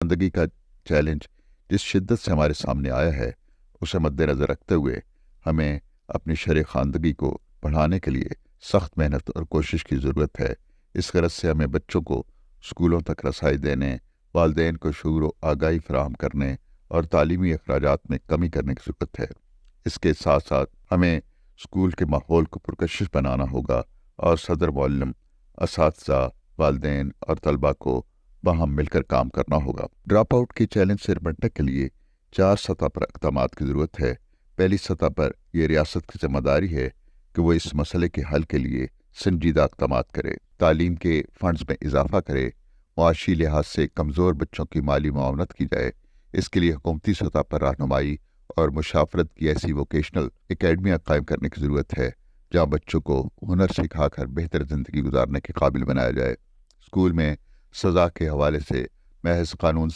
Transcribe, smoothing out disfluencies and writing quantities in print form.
जिंदगी का चैलेंज जिस शिद्दत से हमारे सामने आया है, उसे मद्देनज़र रखते हुए हमें अपनी शरअ ख़वानदगी को बढ़ाने के लिए सख्त मेहनत और कोशिश की ज़रूरत है। इस गरज से हमें बच्चों को स्कूलों तक रसाई देने, वालिदैन को शऊर व आगाही फराहम करने और तालीमी अखराजात में कमी करने की ज़रूरत है। इसके साथ साथ हमें स्कूल के माहौल को पुरकशिश बनाना होगा और सदर, मुअल्लिम, असातिज़ा, वालिदैन और तलबा को बाहम मिलकर काम करना होगा। ड्रॉप आउट के चैलेंज से निपटने के लिए 4 सतह पर इक़दामात की ज़रूरत है। पहली सतह पर यह रियासत की ज़िम्मेदारी है कि वो इस मसले के हल के लिए संजीदा इक़दामात करे, तालीम के फ़ंड्स में इजाफ़ा करे, मुआशी लिहाज से कमज़ोर बच्चों की माली मुआवनत की जाए। इसके लिए हुकूमती सतह पर रहनुमाई और मुशावरत की ऐसी वोकेशनल एकेडमियाँ कायम करने की ज़रूरत है जहाँ बच्चों को हुनर सिखाकर बेहतर ज़िंदगी गुजारने के काबिल बनाया जाए। स्कूल में सज़ा के हवाले से महज कानून